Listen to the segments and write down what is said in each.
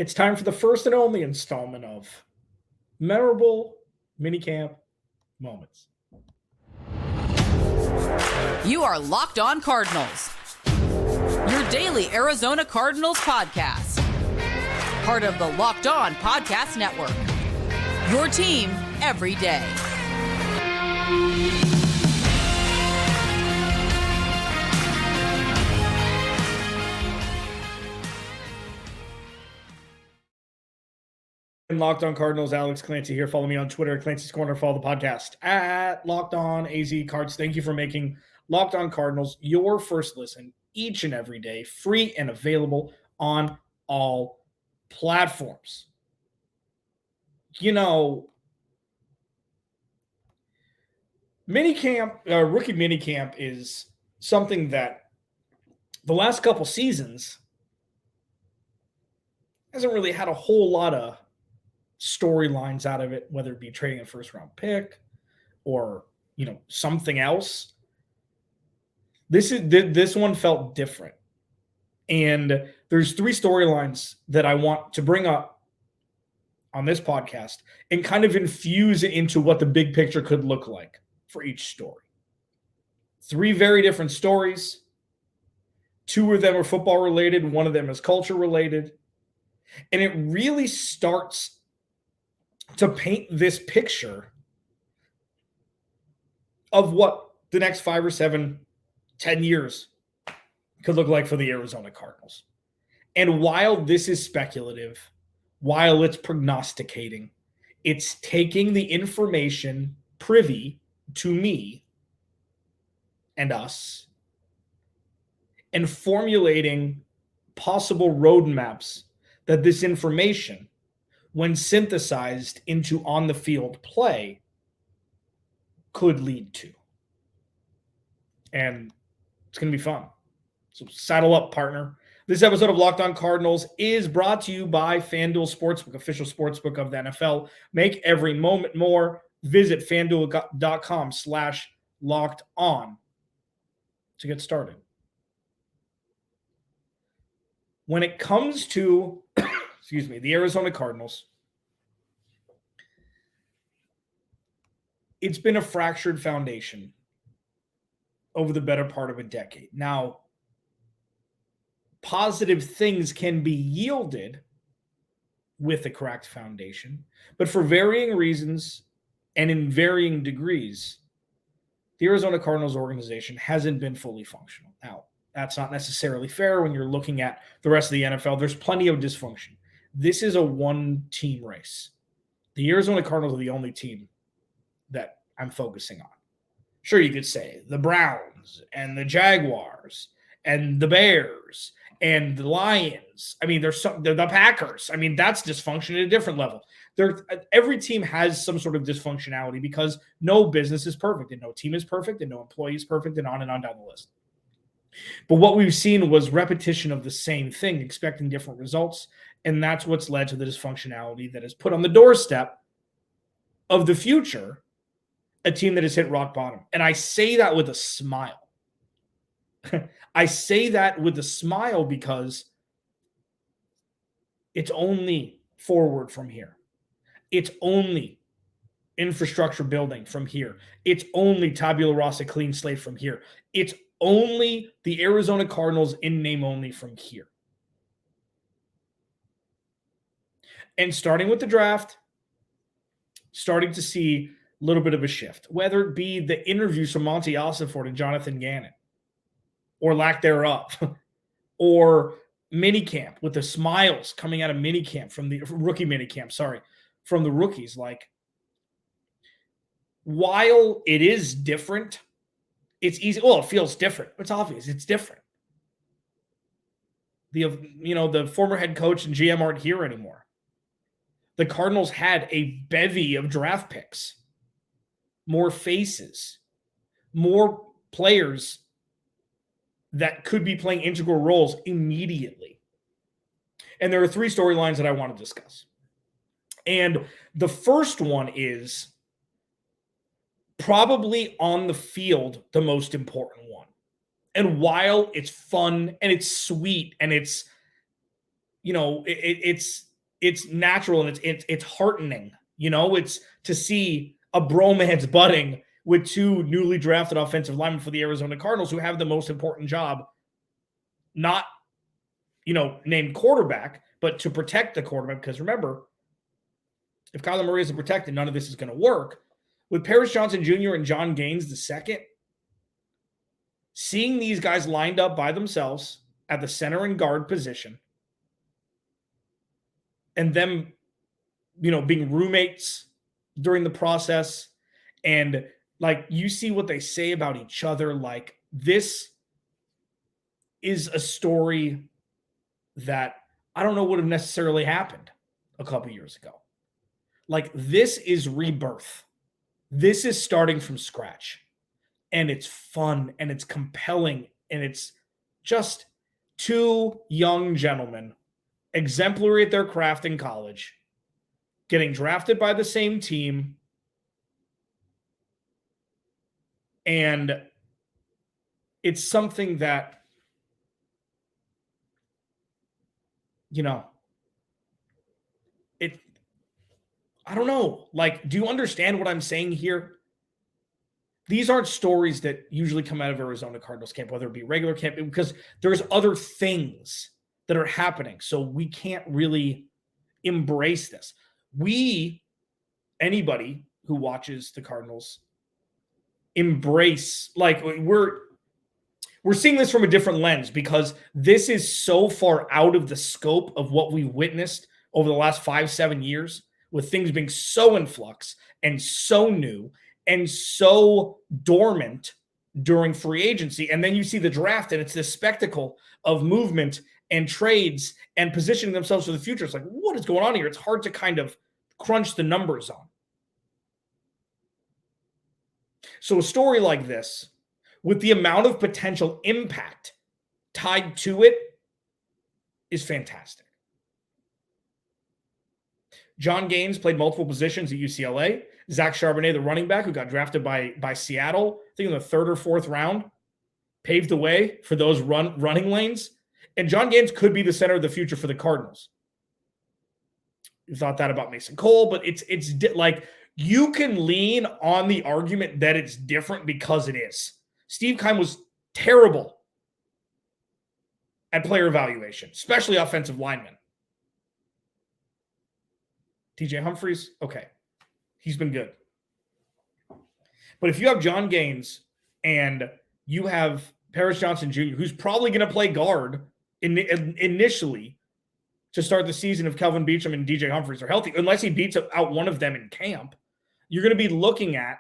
It's time for the first and only installment of Memorable Minicamp Moments. You are Locked On Cardinals, your daily Arizona Cardinals podcast. Part of the Locked On Podcast Network, your team every day. Locked On Cardinals, Alex Clancy here. Follow me on Twitter, Clancy's Corner. Follow the podcast at Locked On AZ Cards. Thank you for making Locked On Cardinals your first listen each and every day, free and available on all platforms. You know, rookie minicamp is something that the last couple seasons hasn't really had a whole lot of storylines out of it, whether it be trading a first round pick or, something else. This one felt different. And there's three storylines that I want to bring up on this podcast and kind of infuse it into what the big picture could look like for each story. Three very different stories. Two of them are football related. One of them is culture related. And it really starts to paint this picture of what the next 5 or 7, 10 years could look like for the Arizona Cardinals. And while this is speculative, while it's prognosticating, it's taking the information privy to me and us and formulating possible roadmaps that this information, when synthesized into on-the-field play, could lead to. And it's going to be fun. So saddle up, partner. This episode of Locked On Cardinals is brought to you by FanDuel Sportsbook, official sportsbook of the NFL. Make every moment more. Visit FanDuel.com/lockedon to get started. When it comes to the Arizona Cardinals, it's been a fractured foundation over the better part of a decade. Now, positive things can be yielded with a cracked foundation, but for varying reasons and in varying degrees, the Arizona Cardinals organization hasn't been fully functional. Now, that's not necessarily fair when you're looking at the rest of the NFL. There's plenty of dysfunction. This is a one-team race. The Arizona Cardinals are the only team that I'm focusing on. Sure, you could say the Browns and the Jaguars and the Bears and the Lions. I mean, they're the Packers. I mean, that's dysfunction at a different level. Every team has some sort of dysfunctionality because no business is perfect and no team is perfect and no employee is perfect and on down the list. But what we've seen was repetition of the same thing, expecting different results. And that's what's led to the dysfunctionality that is put on the doorstep of the future, a team that has hit rock bottom. And I say that with a smile. I say that with a smile because it's only forward from here. It's only infrastructure building from here. It's only tabula rasa, clean slate from here. It's only the Arizona Cardinals in name only from here. And starting with the draft, starting to see a little bit of a shift, whether it be the interviews from Monty Ossenfort and Jonathan Gannon, or lack thereof, or minicamp with the smiles coming out of minicamp from the rookie minicamp, from the rookies. Like, while it is different, it's easy. Well, it feels different. It's obvious. It's different. The former head coach and GM aren't here anymore. The Cardinals had a bevy of draft picks, more faces, more players that could be playing integral roles immediately. And there are three storylines that I want to discuss. And the first one is probably on the field the most important one. And while it's fun and it's sweet and it's, it's it's natural and it's heartening. It's to see a bromance budding with two newly drafted offensive linemen for the Arizona Cardinals who have the most important job, not, named quarterback, but to protect the quarterback. Because remember, if Kyler Murray isn't protected, none of this is going to work. With Paris Johnson Jr. and John Gaines II, seeing these guys lined up by themselves at the center and guard position, and them, being roommates during the process, and like you see what they say about each other, like this is a story that I don't know would have necessarily happened a couple years ago. Like, this is rebirth. This is starting from scratch. And it's fun and it's compelling. And it's just two young gentlemen, exemplary at their craft in college, getting drafted by the same team. And it's something that, I don't know. Like, do you understand what I'm saying here? These aren't stories that usually come out of Arizona Cardinals camp, whether it be regular camp, because there's other things that are happening. So we can't really embrace this. Anybody who watches the Cardinals, embrace, like, we're seeing this from a different lens because this is so far out of the scope of what we witnessed over the last 5-7 years, with things being so in flux and so new and so dormant during free agency. And then you see the draft and it's this spectacle of movement and trades and positioning themselves for the future. It's like, what is going on here? It's hard to kind of crunch the numbers on. So a story like this, with the amount of potential impact tied to it, is fantastic. John Gaines played multiple positions at UCLA. Zach Charbonnet, the running back who got drafted by Seattle, I think in the 3rd or 4th round, paved the way for those running lanes. And John Gaines could be the center of the future for the Cardinals. You thought that about Mason Cole, but it's like, you can lean on the argument that it's different because it is. Steve Keim was terrible at player evaluation, especially offensive linemen. TJ Humphries, okay. He's been good. But if you have John Gaines and you have Paris Johnson Jr., who's probably going to play guard initially to start the season if Kelvin Beachum and DJ Humphries are healthy, unless he beats out one of them in camp, you're going to be looking at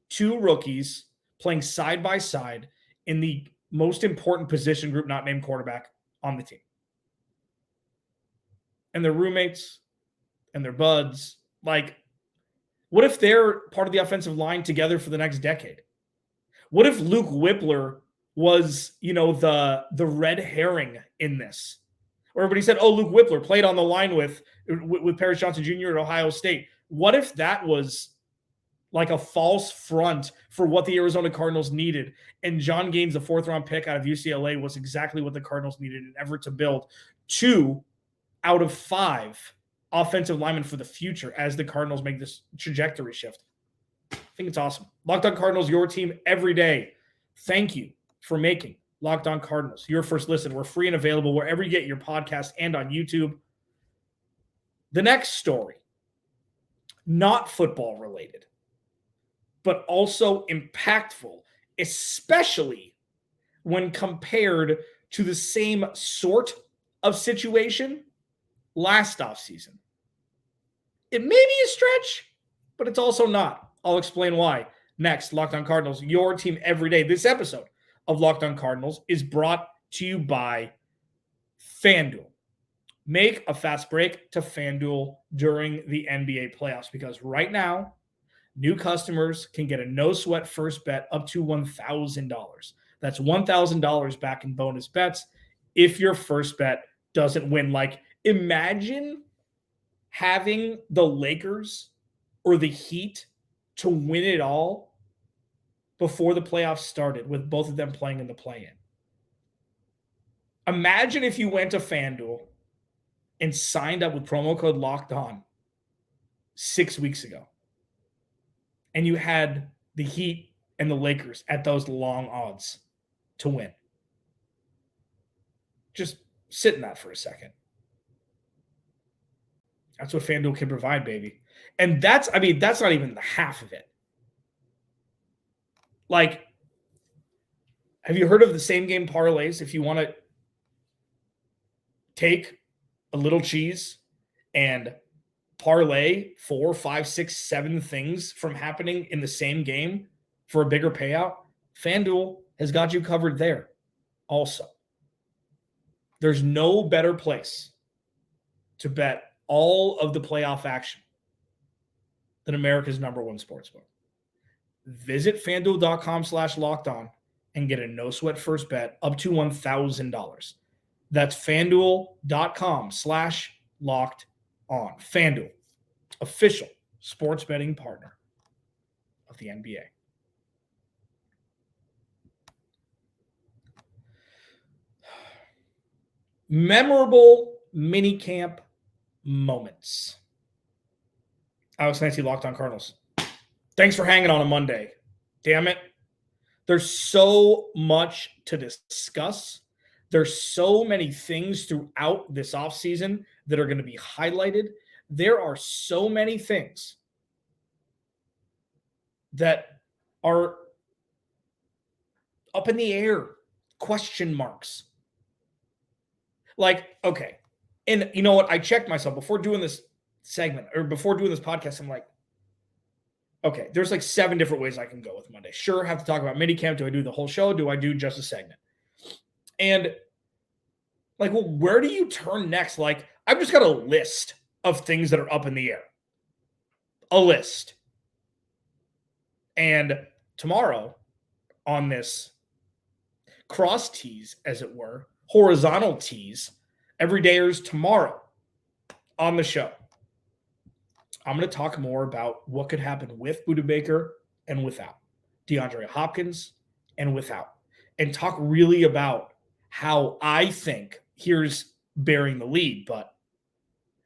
two rookies playing side by side in the most important position group not named quarterback on the team. And they're roommates and they're buds. Like, what if they're part of the offensive line together for the next decade? What if Luke Whippler was, the red herring in this? Or everybody said, oh, Luke Whippler played on the line with Paris Johnson Jr. at Ohio State. What if that was like a false front for what the Arizona Cardinals needed? And John Gaines, the 4th-round pick out of UCLA, was exactly what the Cardinals needed in an effort to build 2 out of 5 offensive linemen for the future as the Cardinals make this trajectory shift. I think it's awesome. Locked On Cardinals, your team every day. Thank you for making Locked On Cardinals your first listen. We're free and available wherever you get your podcast and on YouTube. The next story, not football related, but also impactful, especially when compared to the same sort of situation last offseason. It may be a stretch, but it's also not. I'll explain why. Next, Locked On Cardinals, your team every day. This episode of Locked On Cardinals is brought to you by FanDuel. Make a fast break to FanDuel during the NBA playoffs, because right now, new customers can get a no-sweat first bet up to $1,000. That's $1,000 back in bonus bets if your first bet doesn't win. Like, imagine having the Lakers or the Heat to win it all before the playoffs started, with both of them playing in the play-in. Imagine if you went to FanDuel and signed up with promo code Locked On 6 weeks ago, and you had the Heat and the Lakers at those long odds to win, just sit in that for a second. That's what FanDuel can provide, baby. And that's not even the half of it. Like, have you heard of the same game parlays? If you want to take a little cheese and parlay 4, 5, 6, 7 things from happening in the same game for a bigger payout, FanDuel has got you covered there also. There's no better place to bet all of the playoff action than America's #1 sportsbook. Visit FanDuel.com/lockedon and get a no-sweat first bet up to $1,000. That's FanDuel.com/lockedon. FanDuel, official sports betting partner of the NBA. Memorable minicamp moments. Alex Clancy, Locked On Cardinals. Thanks for hanging on a Monday. Damn it. There's so much to discuss. There's so many things throughout this offseason that are going to be highlighted. There are so many things that are up in the air, question marks. Like, okay. And you know what? I checked myself before doing this segment or before doing this podcast. I'm like, okay, there's like 7 different ways I can go with Monday. Sure, have to talk about minicamp. Do I do the whole show? Do I do just a segment? And like, well, where do you turn next? Like, I've just got a list of things that are up in the air. A list. And tomorrow on this cross tease, as it were, horizontal tease, everydayers tomorrow on the show, I'm going to talk more about what could happen with Budda Baker and without, DeAndre Hopkins and without, and talk really about how I think, here's bearing the lead, but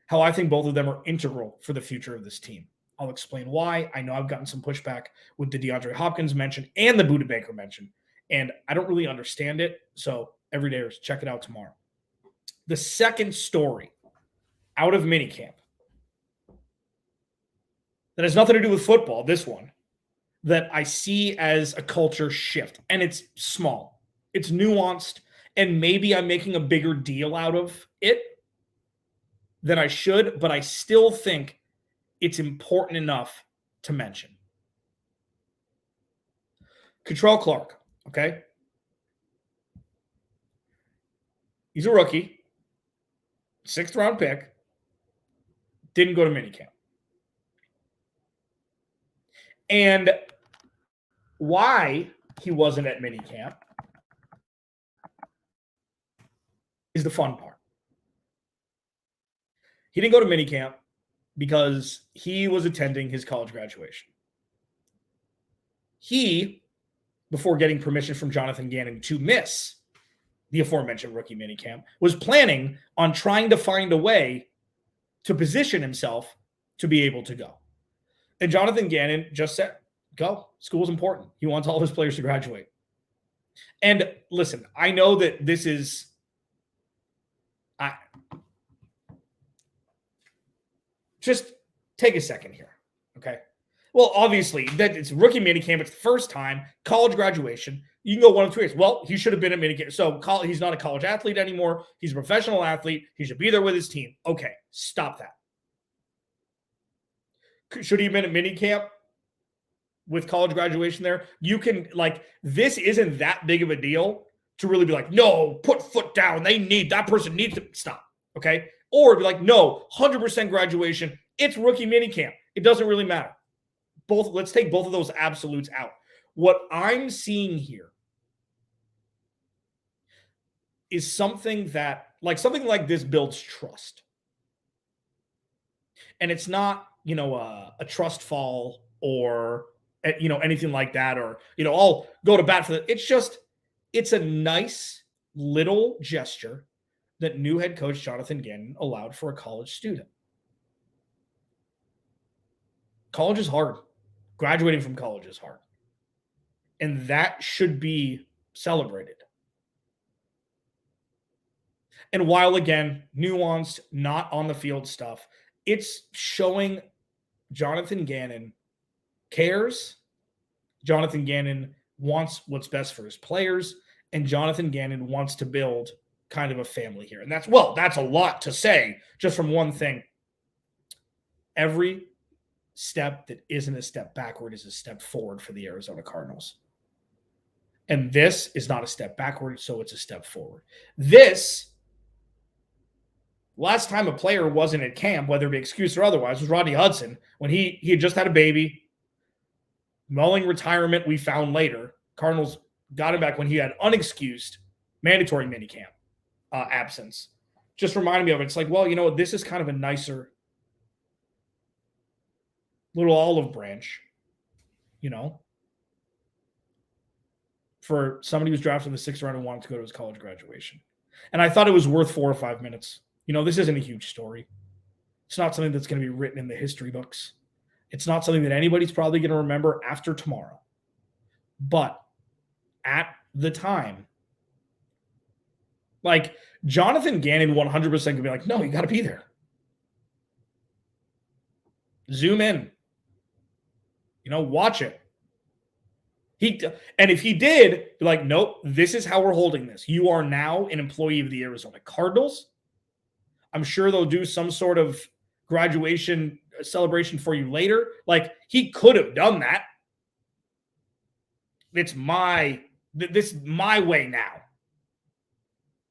how I think both of them are integral for the future of this team. I'll explain why. I know I've gotten some pushback with the DeAndre Hopkins mention and the Budda Baker mention, and I don't really understand it. So everydayers, check it out tomorrow. The second story out of minicamp that has nothing to do with football, this one, that I see as a culture shift. And it's small. It's nuanced. And maybe I'm making a bigger deal out of it than I should, but I still think it's important enough to mention. Kei'Trel Clark, okay? He's a rookie, 6th round pick, didn't go to minicamp. And why he wasn't at minicamp is the fun part. He didn't go to minicamp because he was attending his college graduation. He, before getting permission from Jonathan Gannon to miss the aforementioned rookie minicamp, was planning on trying to find a way to position himself to be able to go. And Jonathan Gannon just said, go. School's important. He wants all of his players to graduate. And listen, I know that this is just take a second here, okay? Well, obviously, that it's rookie minicamp. It's the first time, college graduation. You can go one of 2 ways. Well, he should have been at minicamp. So he's not a college athlete anymore. He's a professional athlete. He should be there with his team. Okay, stop that. Should he have been at minicamp with college graduation there? You can, like, this isn't that big of a deal to really be like, no, put foot down. That person needs to stop, okay? Or be like, no, 100% graduation. It's rookie minicamp. It doesn't really matter. Let's take both of those absolutes out. What I'm seeing here is something like this builds trust. And it's not, a trust fall or, anything like that, or, I'll go to bat for that. It's a nice little gesture that new head coach Jonathan Gannon allowed for a college student. College is hard. Graduating from college is hard. And that should be celebrated. And while, again, nuanced, not on the field stuff, it's showing Jonathan Gannon cares. Jonathan Gannon wants what's best for his players. And Jonathan Gannon wants to build kind of a family here. And that's a lot to say just from one thing. Every step that isn't a step backward is a step forward for the Arizona Cardinals. And this is not a step backward, so it's a step forward. This, last time a player wasn't at camp, whether it be excused or otherwise, was Rodney Hudson when he had just had a baby. Mulling retirement, we found later. Cardinals got him back when he had unexcused mandatory minicamp absence. Just reminded me of it. It's like, well, you know, this is kind of a nicer little olive branch, you know, for somebody who's drafted in the 6th round and wanted to go to his college graduation. And I thought it was worth 4 or 5 minutes. You know, this isn't a huge story. It's not something that's going to be written in the history books. It's not something that anybody's probably going to remember after tomorrow. But at the time, like, Jonathan Gannon 100% could be like, no, you got to be there. Zoom in. You know, watch it. And if he did, be like, nope, this is how we're holding this. You are now an employee of the Arizona Cardinals. I'm sure they'll do some sort of graduation celebration for you later. Like, he could have done that. This is my way now.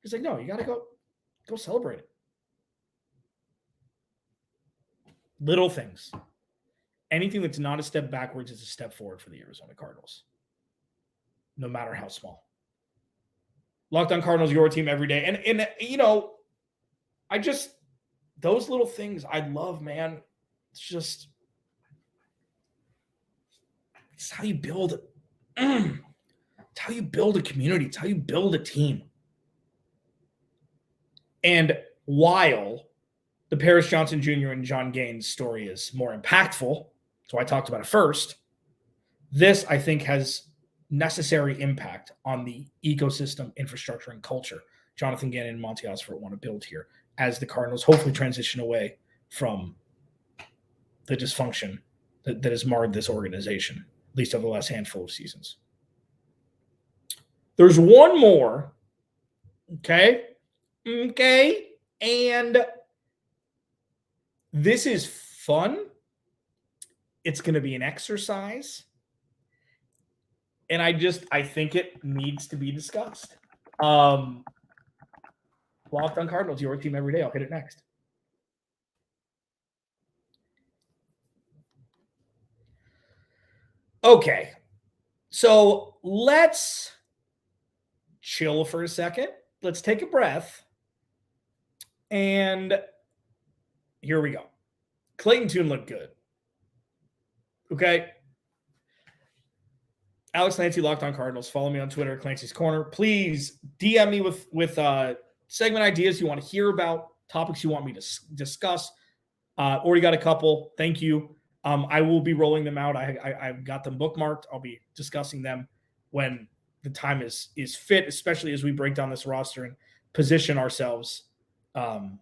He's like, no, you got to go celebrate it. Little things. Anything that's not a step backwards is a step forward for the Arizona Cardinals, no matter how small. Locked On Cardinals, your team every day. And you know, those little things I love, man. It's how you build it. It's how you build a community. It's how you build a team. And while the Paris Johnson Jr. and John Gaines story is more impactful, so I talked about it first, this, I think, has necessary impact on the ecosystem, infrastructure, and culture Jonathan Gannon and Monty Osfort want to build here as the Cardinals hopefully transition away from the dysfunction that has marred this organization, at least over the last handful of seasons. There's one more, okay? And this is fun. It's going to be an exercise. And I think it needs to be discussed. Locked On Cardinals, your team every day. I'll hit it next. Okay. So let's chill for a second. Let's take a breath. And here we go. Clayton Tune looked good. Okay. Alex Clancy, Locked On Cardinals. Follow me on Twitter, Clancy's Corner. Please DM me with segment ideas you want to hear about, topics you want me to discuss. Already got a couple. Thank you. I will be rolling them out. I've got them bookmarked. I'll be discussing them when the time is fit, especially as we break down this roster and position ourselves, to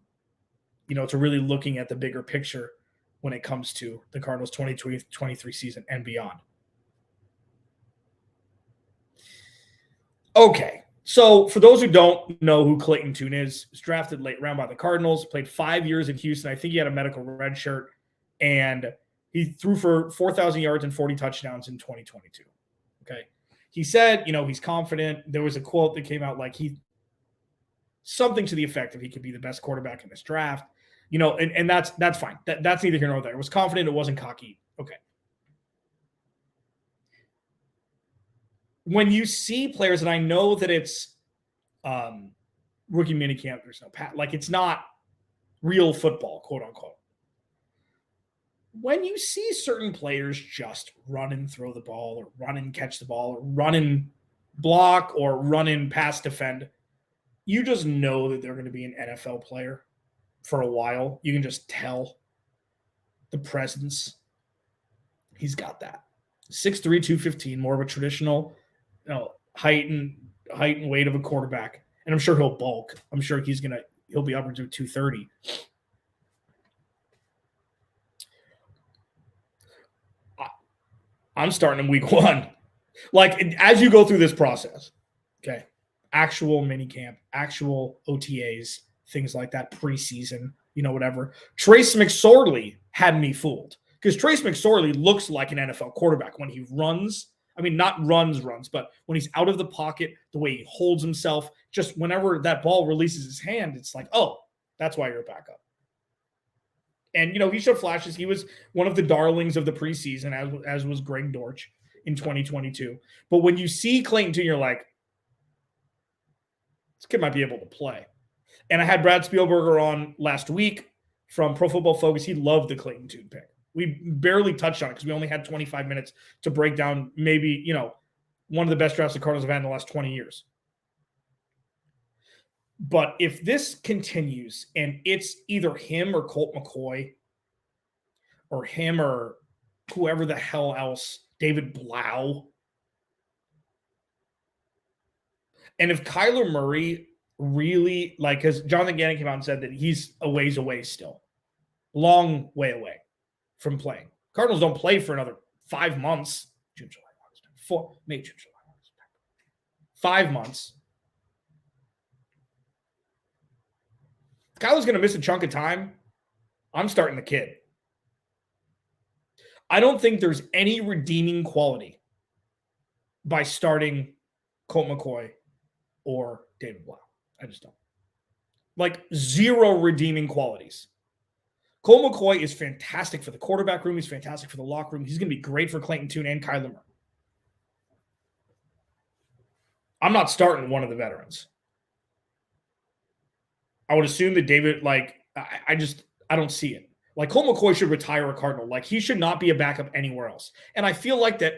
really looking at the bigger picture when it comes to the Cardinals 2023 season and beyond. Okay, so for those who don't know who Clayton Tune is, was drafted late round by the Cardinals, played 5 years in Houston. I think he had a medical red shirt, and he threw for 4,000 yards and 40 touchdowns in 2022. Okay, he said, he's confident. There was a quote that came out like something to the effect of he could be the best quarterback in this draft. And that's fine. That's neither here nor there. It was confident. It wasn't cocky. Okay. When you see players, and I know that it's rookie minicamp, there's no like it's not real football, quote unquote. When you see certain players just run and throw the ball, or run and catch the ball, or run and block, or run and pass defend, you just know that they're going to be an NFL player for a while. You can just tell the presence. He's got that. 6'3", 215, more of a traditional, height and weight of a quarterback. And I'm sure he'll bulk. I'm sure he'll be upwards of 230. I'm starting in week 1. Like, as you go through this process, okay, actual minicamp, actual OTAs, things like that, preseason, whatever. Trace McSorley had me fooled because Trace McSorley looks like an NFL quarterback when he runs. I mean, not runs, but when he's out of the pocket, the way he holds himself, just whenever that ball releases his hand, it's like, oh, that's why you're a backup. And, he showed flashes. He was one of the darlings of the preseason, as was Greg Dortch in 2022. But when you see Clayton Tune, you're like, this kid might be able to play. And I had Brad Spielberger on last week from Pro Football Focus. He loved the Clayton Tune pick. We barely touched on it because we only had 25 minutes to break down maybe, one of the best drafts the Cardinals have had in the last 20 years. But if this continues and it's either him or Colt McCoy or him or whoever the hell else, David Blau. And if Kyler Murray really, because Jonathan Gannon came out and said that he's a ways away still. Long way away from playing. Cardinals don't play for another 5 months. June, July, August, May, June, July, August. 5 months. Kyler's going to miss a chunk of time. I'm starting the kid. I don't think there's any redeeming quality by starting Colt McCoy or David Blau. I just don't. Like, zero redeeming qualities. Colt McCoy is fantastic for the quarterback room. He's fantastic for the locker room. He's going to be great for Clayton Tune and Kyler Murray. I'm not starting one of the veterans. I would assume that David, I don't see it. Like, Colt McCoy should retire a Cardinal. Like, he should not be a backup anywhere else. And I feel like that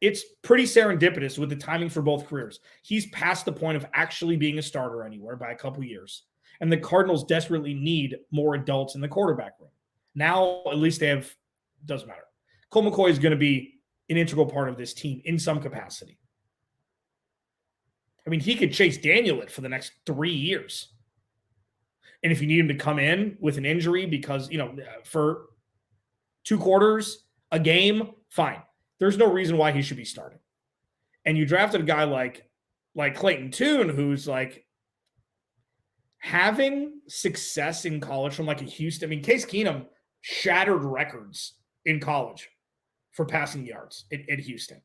it's pretty serendipitous with the timing for both careers. He's past the point of actually being a starter anywhere by a couple years. And the Cardinals desperately need more adults in the quarterback room. Now, at least they have, doesn't matter. Colt McCoy is going to be an integral part of this team in some capacity. I mean, he could chase Daniel it for the next 3 years. And if you need him to come in with an injury because, for 2 quarters, a game, fine. There's no reason why he should be starting. And you drafted a guy like Clayton Tune, who's having success in college from a Houston. I mean, Case Keenum shattered records in college for passing yards at Houston.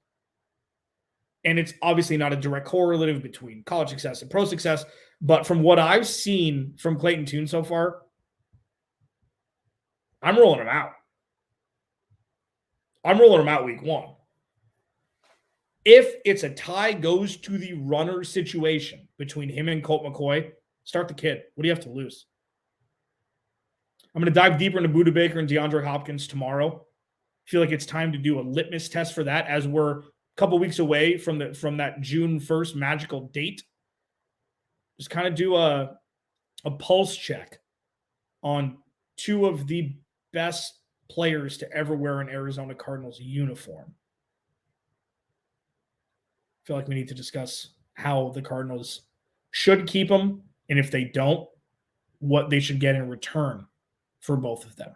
And it's obviously not a direct correlative between college success and pro success. But from what I've seen from Clayton Tune so far, I'm rolling him out. I'm rolling him out week 1. If it's a tie goes to the runner situation between him and Colt McCoy, start the kid. What do you have to lose? I'm going to dive deeper into Budda Baker and DeAndre Hopkins tomorrow. I feel like it's time to do a litmus test for that as we're a couple weeks away from that June 1st magical date. Just kind of do a pulse check on 2 of the best players to ever wear an Arizona Cardinals uniform. I feel like we need to discuss how the Cardinals should keep them, and if they don't, what they should get in return for both of them.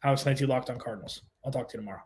Alex Clancy, Locked On Cardinals. I'll talk to you tomorrow.